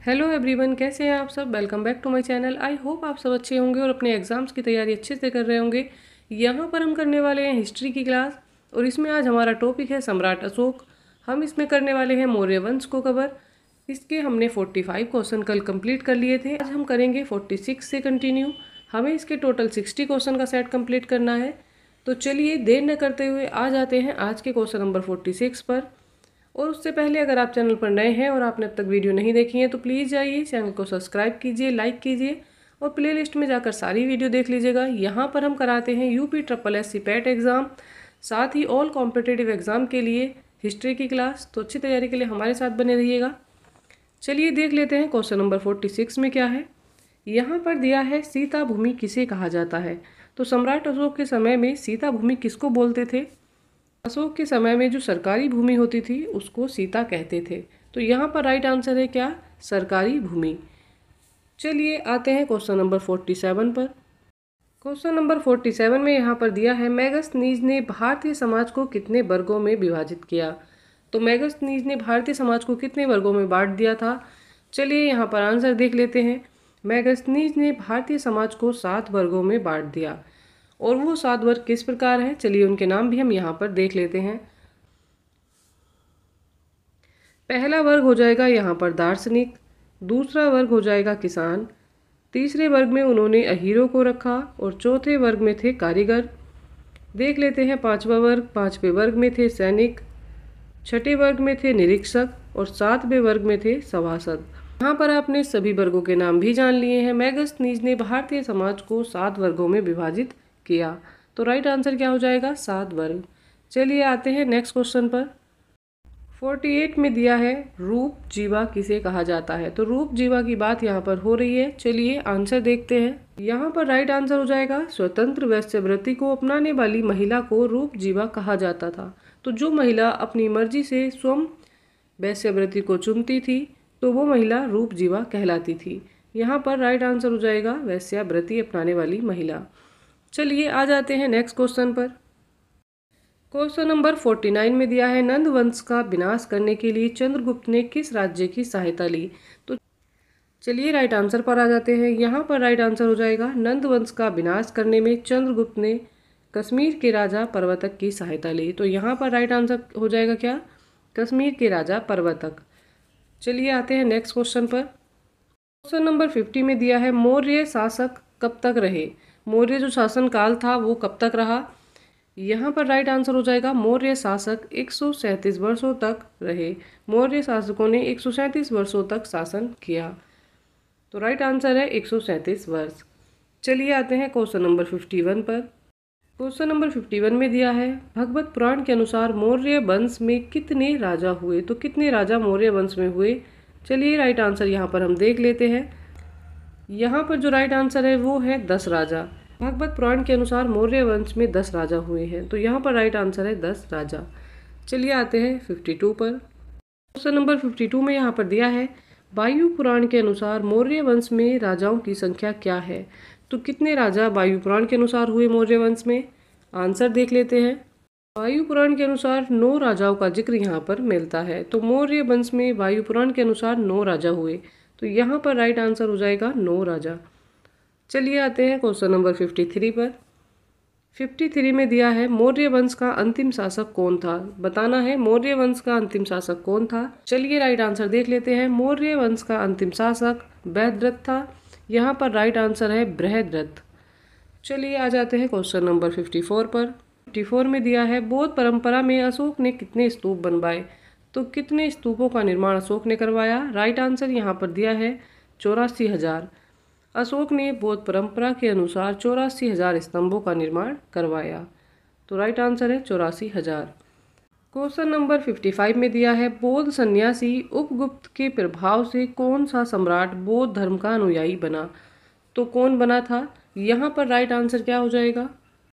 Hello everyone, कैसे हैं आप सब। Welcome back to my channel. I hope आप सब अच्छे होंगे और अपने एग्जाम्स की तैयारी अच्छे से कर रहे होंगे। यहाँ पर हम करने वाले हैं हिस्ट्री की क्लास और इसमें आज हमारा टॉपिक है सम्राट अशोक। हम इसमें करने वाले हैं मौर्य वंश को कवर। इसके हमने 45 क्वेश्चन कल कंप्लीट कर लिए थे। आज हम करेंगे 46 से कंटिन्यू। हमें इसके टोटल 60 क्वेश्चन का सेट कंप्लीट करना है। तो चलिए देर न करते हुए आ जाते हैं आज के क्वेश्चन नंबर 46 पर। और उससे पहले अगर आप चैनल पर नए हैं और आपने अब तक वीडियो नहीं देखी है तो प्लीज़ जाइए चैनल को सब्सक्राइब कीजिए, लाइक कीजिए और प्लेलिस्ट में जाकर सारी वीडियो देख लीजिएगा। यहाँ पर हम कराते हैं UPSSC पैट एग्ज़ाम, साथ ही ऑल कॉम्पिटिटिव एग्ज़ाम के लिए हिस्ट्री की क्लास। तो अच्छी तैयारी के लिए हमारे साथ बने रहिएगा। चलिए देख लेते हैं क्वेश्चन नंबर 46 में क्या है। यहाँ पर दिया है सीता भूमि किसे कहा जाता है। तो सम्राट अशोक के समय में सीता भूमि किसको बोलते थे। अशोक के समय में जो सरकारी भूमि होती थी उसको सीता कहते थे। तो यहाँ पर राइट आंसर है क्या, सरकारी भूमि। चलिए आते हैं क्वेश्चन नंबर 47 पर। क्वेश्चन नंबर 47 में यहाँ पर दिया है मेगस्थनीज ने भारतीय समाज को कितने वर्गों में विभाजित किया। तो मेगस्थनीज ने भारतीय समाज को कितने वर्गों में बांट दिया था। चलिए यहाँ पर आंसर देख लेते हैं। मेगस्थनीज ने भारतीय समाज को 7 वर्गों में बांट दिया। और वो 7 वर्ग किस प्रकार हैं, चलिए उनके नाम भी हम यहाँ पर देख लेते हैं। पहला वर्ग हो जाएगा यहाँ पर दार्शनिक, दूसरा वर्ग हो जाएगा किसान, तीसरे वर्ग में उन्होंने अहीरों को रखा और चौथे वर्ग में थे कारीगर। देख लेते हैं पांचवा वर्ग। पांचवें वर्ग में थे सैनिक, छठे वर्ग में थे निरीक्षक और सातवें वर्ग में थे सभासद। यहाँ पर आपने सभी वर्गों के नाम भी जान लिए हैं। मेगस्थनीज ने भारतीय समाज को 7 वर्गों में विभाजित किया। तो राइट आंसर क्या हो जाएगा, 7 वर्ग। चलिए आते हैं नेक्स्ट क्वेश्चन पर। 48 में दिया है रूप जीवा किसे कहा जाता है। तो रूप जीवा की बात यहाँ पर हो रही है। चलिए आंसर देखते हैं। यहाँ पर राइट आंसर हो जाएगा स्वतंत्र वैश्यवृत्ति को अपनाने वाली महिला को रूप जीवा कहा जाता था। तो जो महिला अपनी मर्जी से स्वयं वैश्यवृत्ति को चुनती थी तो वो महिला रूप जीवा कहलाती थी। यहाँ पर राइट आंसर हो जाएगा वैश्यावृत्ति अपनाने वाली महिला। चलिए आ जाते हैं नेक्स्ट क्वेश्चन पर। क्वेश्चन नंबर 49 में दिया है नंद वंश का विनाश करने के लिए चंद्रगुप्त ने किस राज्य की सहायता ली। तो चलिए राइट आंसर पर आ जाते हैं। यहाँ पर राइट आंसर हो जाएगा नंद वंश का विनाश करने में चंद्रगुप्त ने कश्मीर के राजा परवतक की सहायता ली। तो यहाँ पर राइट आंसर हो जाएगा क्या, कश्मीर के राजा परवतक। चलिए आते हैं नेक्स्ट क्वेश्चन पर। क्वेश्चन नंबर 50 में दिया है मौर्य शासक कब तक रहे। मौर्य जो शासन काल था वो कब तक रहा। यहाँ पर राइट आंसर हो जाएगा मौर्य शासक 137 वर्षों तक रहे। मौर्य शासकों ने 137 वर्षों तक शासन किया। तो राइट आंसर है 137 वर्ष। चलिए आते हैं क्वेश्चन नंबर 51 पर। क्वेश्चन नंबर 51 में दिया है भगवत पुराण के अनुसार मौर्य वंश में कितने राजा हुए। तो कितने राजा मौर्य वंश में हुए। चलिए राइट आंसर यहाँ पर हम देख लेते हैं। यहाँ पर जो राइट आंसर है वो है 10 राजा। भगवत पुराण के अनुसार मौर्य वंश में 10 राजा हुए हैं। तो यहाँ पर राइट आंसर है 10 राजा। चलिए आते हैं 52 पर। क्वेश्चन नंबर 52 में यहाँ पर दिया है वायु पुराण के अनुसार मौर्य वंश में राजाओं की संख्या क्या है। तो कितने राजा वायु पुराण के अनुसार हुए मौर्य वंश में। आंसर देख लेते हैं। वायु पुराण के अनुसार 9 राजाओं का जिक्र यहाँ पर मिलता है। तो मौर्य वंश में वायु पुराण के अनुसार 9 राजा हुए। तो यहाँ पर राइट आंसर हो जाएगा 9 राजा। चलिए आते हैं क्वेश्चन नंबर 53 पर। 53 में दिया है मौर्य वंश का अंतिम शासक कौन था। बताना है मौर्य वंश का अंतिम शासक कौन था। चलिए राइट आंसर देख लेते हैं। मौर्य वंश का अंतिम शासक बृहद्रथ था। यहाँ पर राइट आंसर है बृहद्रथ। चलिए आ जाते हैं क्वेश्चन नंबर 54 पर। 54 में दिया है बौद्ध परंपरा में अशोक ने कितने स्तूप बनवाए। तो कितने स्तूपों का निर्माण अशोक ने करवाया। राइट आंसर यहाँ पर दिया है 84,000। अशोक ने बौद्ध परंपरा के अनुसार 84,000 स्तंभों का निर्माण करवाया। तो राइट आंसर है 84,000। क्वेश्चन नंबर 55 में दिया है बौद्ध सन्यासी उपगुप्त के प्रभाव से कौन सा सम्राट बौद्ध धर्म का अनुयायी बना। तो कौन बना था। यहाँ पर राइट आंसर क्या हो जाएगा,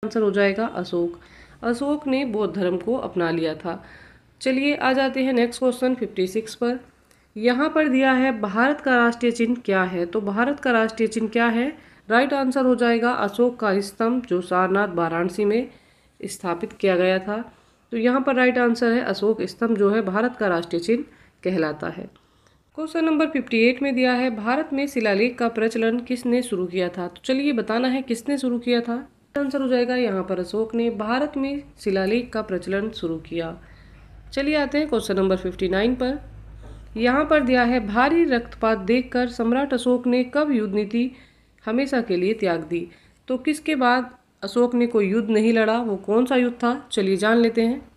आंसर हो जाएगा अशोक। अशोक ने बौद्ध धर्म को अपना लिया था। चलिए आ जाते हैं नेक्स्ट क्वेश्चन 56 पर। यहाँ पर दिया है भारत का राष्ट्रीय चिन्ह क्या है। तो भारत का राष्ट्रीय चिन्ह क्या है। राइट आंसर हो जाएगा अशोक का स्तंभ जो सारनाथ वाराणसी में स्थापित किया गया था। तो यहाँ पर राइट आंसर है अशोक स्तंभ जो है भारत का राष्ट्रीय चिन्ह कहलाता है। क्वेश्चन नंबर 58 में दिया है भारत में शिलालेख का प्रचलन किसने शुरू किया था। तो चलिए बताना है किसने शुरू किया था। आंसर हो जाएगा यहाँ पर अशोक ने भारत में शिलालेख का प्रचलन शुरू किया। चलिए आते हैं क्वेश्चन नंबर 59 पर। यहाँ पर दिया है भारी रक्तपात देखकर सम्राट अशोक ने कब युद्ध नीति हमेशा के लिए त्याग दी। तो किसके बाद अशोक ने कोई युद्ध नहीं लड़ा, वो कौन सा युद्ध था, चलिए जान लेते हैं।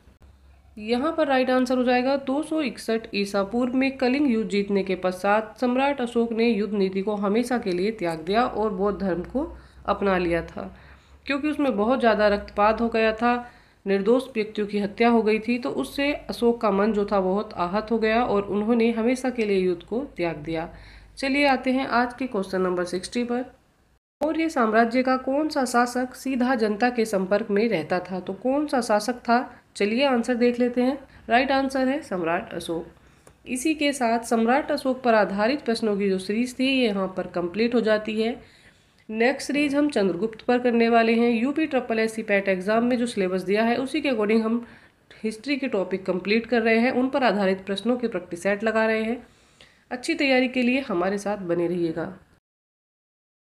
यहाँ पर राइट आंसर हो जाएगा 261 ईसा पूर्व में कलिंग युद्ध जीतने के पश्चात सम्राट अशोक ने युद्ध नीति को हमेशा के लिए त्याग दिया और बौद्ध धर्म को अपना लिया था, क्योंकि उसमें बहुत ज़्यादा रक्तपात हो गया था, निर्दोष व्यक्तियों की हत्या हो गई थी। तो उससे अशोक का मन जो था बहुत आहत हो गया और उन्होंने हमेशा के लिए युद्ध को त्याग दिया। चलिए आते हैं आज के क्वेश्चन नंबर 60 पर। मौर्य साम्राज्य का कौन सा शासक सीधा जनता के संपर्क में रहता था। तो कौन सा शासक था, चलिए आंसर देख लेते हैं। राइट आंसर है सम्राट अशोक। इसी के साथ सम्राट अशोक पर आधारित प्रश्नों की जो सीरीज थी ये यहाँ पर कंप्लीट हो जाती है। नेक्स्ट सीरीज हम चंद्रगुप्त पर करने वाले हैं। UPSSC पैट एग्जाम में जो सिलेबस दिया है उसी के अकॉर्डिंग हम हिस्ट्री के टॉपिक कंप्लीट कर रहे हैं, उन पर आधारित प्रश्नों के प्रैक्टिस सेट लगा रहे हैं। अच्छी तैयारी के लिए हमारे साथ बने रहिएगा।